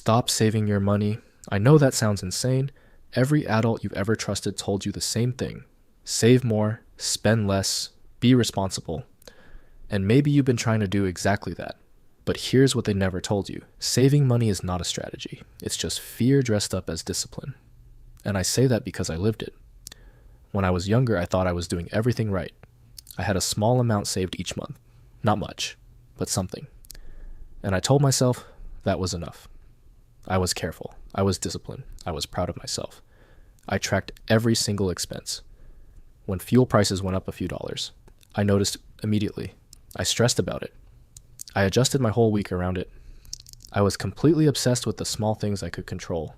Stop saving your money. I know that sounds insane. Every adult you've ever trusted told you the same thing. Save more, spend less, be responsible. And maybe you've been trying to do exactly that. But here's what they never told you. Saving money is not a strategy. It's just fear dressed up as discipline. And I say that because I lived it. When I was younger, I thought I was doing everything right. I had a small amount saved each month. Not much, but something. And I told myself that was enough. I was careful. I was disciplined. I was proud of myself. I tracked every single expense. When fuel prices went up a few dollars, I noticed immediately. I stressed about it. I adjusted my whole week around it. I was completely obsessed with the small things I could control,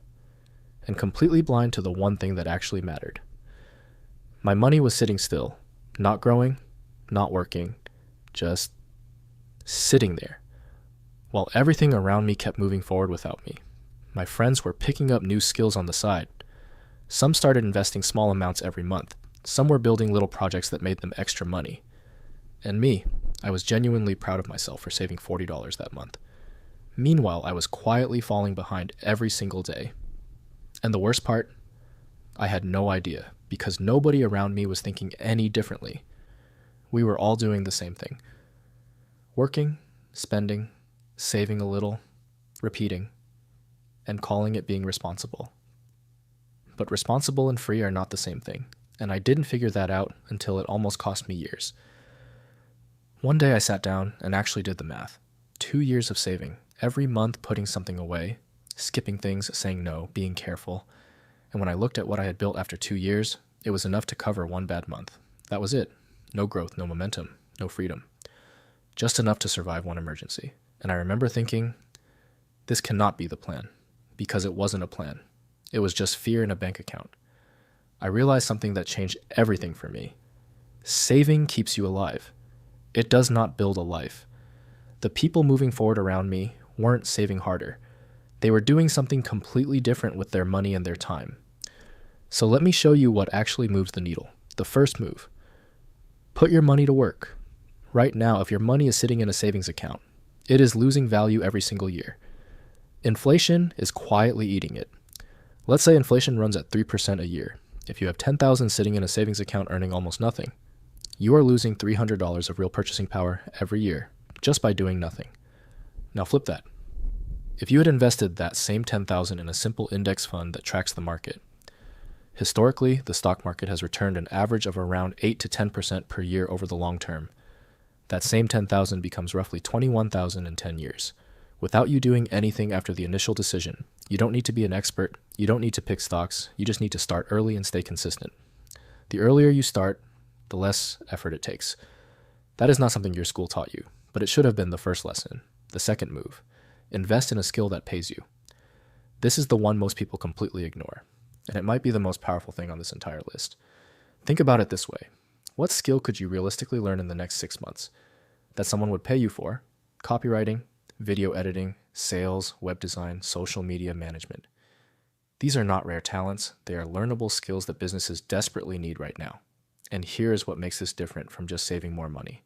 and completely blind to the one thing that actually mattered. My money was sitting still, not growing, not working, just sitting there, while everything around me kept moving forward without me. My friends were picking up new skills on the side. Some started investing small amounts every month. Some were building little projects that made them extra money. And me, I was genuinely proud of myself for saving $40 that month. Meanwhile, I was quietly falling behind every single day. And the worst part, I had no idea, because nobody around me was thinking any differently. We were all doing the same thing. Working, spending, saving a little, repeating, and calling it being responsible. But responsible and free are not the same thing, and I didn't figure that out until it almost cost me years. One day I sat down and actually did the math. 2 years of saving, every month putting something away, skipping things, saying no, being careful. And when I looked at what I had built after 2 years, it was enough to cover one bad month. That was it. No growth, no momentum, no freedom. Just enough to survive one emergency. And I remember thinking, this cannot be the plan, because it wasn't a plan. It was just fear in a bank account. I realized something that changed everything for me. Saving keeps you alive. It does not build a life. The people moving forward around me weren't saving harder. They were doing something completely different with their money and their time. So let me show you what actually moves the needle. The first move. Put your money to work. Right now, if your money is sitting in a savings account, it is losing value every single year. Inflation is quietly eating it. Let's say inflation runs at 3% a year. If you have $10,000 sitting in a savings account earning almost nothing, you are losing $300 of real purchasing power every year just by doing nothing. Now flip that. If you had invested that same $10,000 in a simple index fund that tracks the market, historically, the stock market has returned an average of around 8 to 10% per year over the long term. That same $10,000 becomes roughly $21,000 in 10 years. Without you doing anything after the initial decision, you don't need to be an expert, you don't need to pick stocks, you just need to start early and stay consistent. The earlier you start, the less effort it takes. That is not something your school taught you, but it should have been the first lesson. The second move. Invest in a skill that pays you. This is the one most people completely ignore, and it might be the most powerful thing on this entire list. Think about it this way. What skill could you realistically learn in the next 6 months that someone would pay you for? Copywriting, video editing, sales, web design, social media management. These are not rare talents. They are learnable skills that businesses desperately need right now. And here is what makes this different from just saving more money.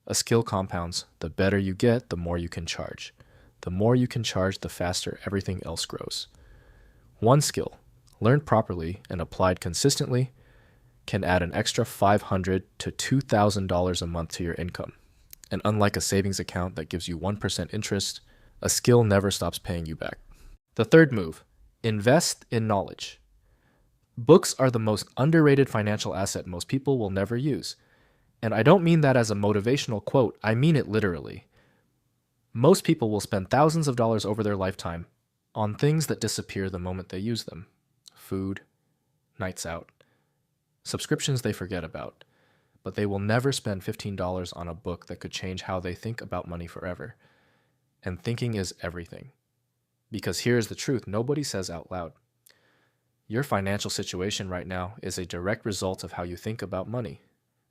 A skill compounds. The better you get, the more you can charge. The more you can charge, the faster everything else grows. One skill, learned properly and applied consistently, can add an extra $500 to $2,000 a month to your income. And unlike a savings account that gives you 1% interest, a skill never stops paying you back. The third move, invest in knowledge. Books are the most underrated financial asset most people will never use. And I don't mean that as a motivational quote, I mean it literally. Most people will spend thousands of dollars over their lifetime on things that disappear the moment they use them. Food, nights out, subscriptions they forget about, but they will never spend $15 on a book that could change how they think about money forever. And thinking is everything. Because here's the truth nobody says out loud. Your financial situation right now is a direct result of how you think about money,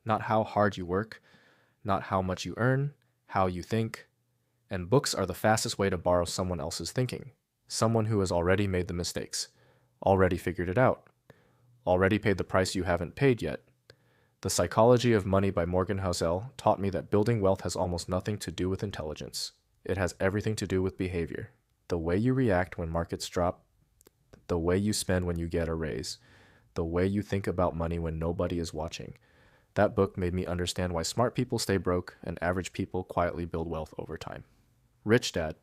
not how hard you work, not how much you earn, how you think. And books are the fastest way to borrow someone else's thinking, someone who has already made the mistakes, already figured it out, already paid the price you haven't paid yet. The Psychology of Money by Morgan Housel taught me that building wealth has almost nothing to do with intelligence. It has everything to do with behavior. The way you react when markets drop, the way you spend when you get a raise, the way you think about money when nobody is watching. That book made me understand why smart people stay broke and average people quietly build wealth over time. Rich Dad,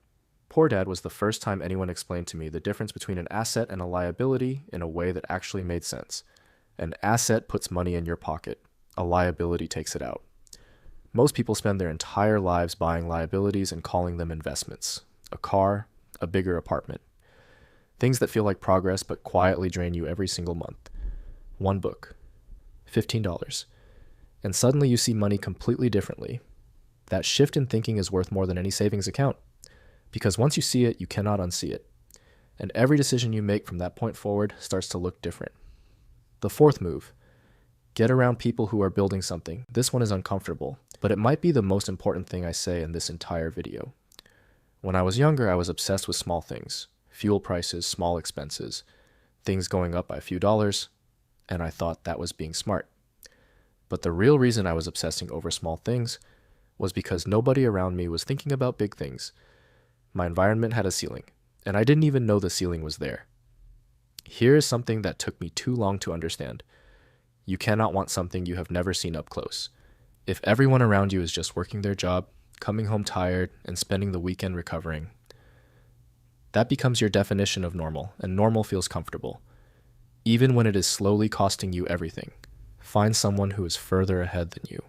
Poor Dad was the first time anyone explained to me the difference between an asset and a liability in a way that actually made sense. An asset puts money in your pocket. A liability takes it out. Most people spend their entire lives buying liabilities and calling them investments. A car, a bigger apartment. Things that feel like progress but quietly drain you every single month. One book, $15. And suddenly you see money completely differently. That shift in thinking is worth more than any savings account. Because once you see it, you cannot unsee it. And every decision you make from that point forward starts to look different. The fourth move, get around people who are building something. This one is uncomfortable, but it might be the most important thing I say in this entire video. When I was younger, I was obsessed with small things. Fuel prices, small expenses, things going up by a few dollars, and I thought that was being smart. But the real reason I was obsessing over small things was because nobody around me was thinking about big things. My environment had a ceiling, and I didn't even know the ceiling was there. Here is something that took me too long to understand. You cannot want something you have never seen up close. If everyone around you is just working their job, coming home tired, and spending the weekend recovering, that becomes your definition of normal, and normal feels comfortable. Even when it is slowly costing you everything, find someone who is further ahead than you.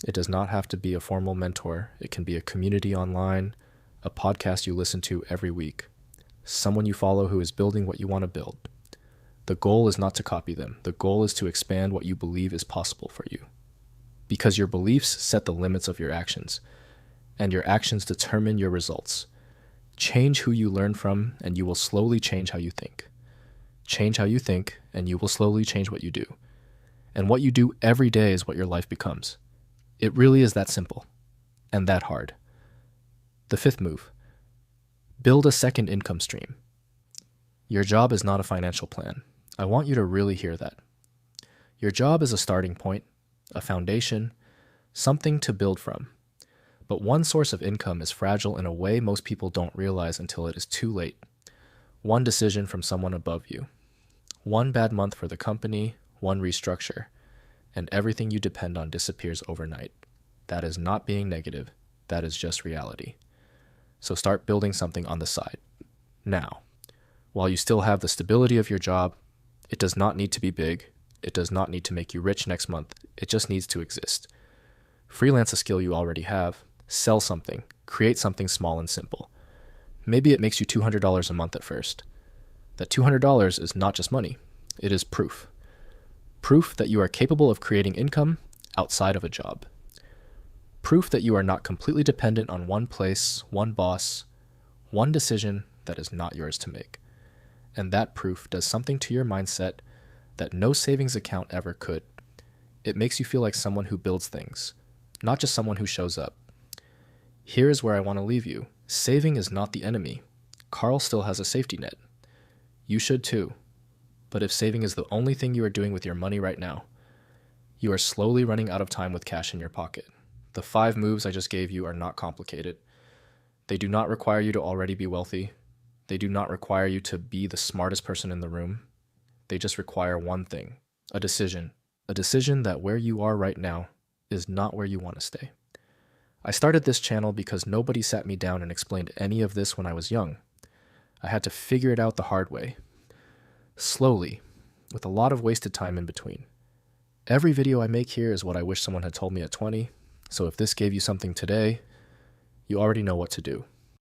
It does not have to be a formal mentor. It can be a community online, a podcast you listen to every week, someone you follow who is building what you want to build. The goal is not to copy them. The goal is to expand what you believe is possible for you. Because your beliefs set the limits of your actions, and your actions determine your results. Change who you learn from, and you will slowly change how you think. Change how you think, and you will slowly change what you do. And what you do every day is what your life becomes. It really is that simple, and that hard. The fifth move, build a second income stream. Your job is not a financial plan. I want you to really hear that. Your job is a starting point, a foundation, something to build from. But one source of income is fragile in a way most people don't realize until it is too late. One decision from someone above you. One bad month for the company, one restructure, and everything you depend on disappears overnight. That is not being negative. That is just reality. So start building something on the side. Now, while you still have the stability of your job, it does not need to be big. It does not need to make you rich next month. It just needs to exist. Freelance a skill you already have. Sell something. Create something small and simple. Maybe it makes you $200 a month at first. That $200 is not just money. It is proof. Proof that you are capable of creating income outside of a job. Proof that you are not completely dependent on one place, one boss, one decision that is not yours to make. And that proof does something to your mindset that no savings account ever could. It makes you feel like someone who builds things, not just someone who shows up. Here is where I want to leave you. Saving is not the enemy. Carl still has a safety net. You should too. But if saving is the only thing you are doing with your money right now, you are slowly running out of time with cash in your pocket. The 5 moves I just gave you are not complicated. They do not require you to already be wealthy. They do not require you to be the smartest person in the room. They just require one thing, a decision. A decision that where you are right now is not where you want to stay. I started this channel because nobody sat me down and explained any of this when I was young. I had to figure it out the hard way. Slowly, with a lot of wasted time in between. Every video I make here is what I wish someone had told me at 20, so if this gave you something today, you already know what to do.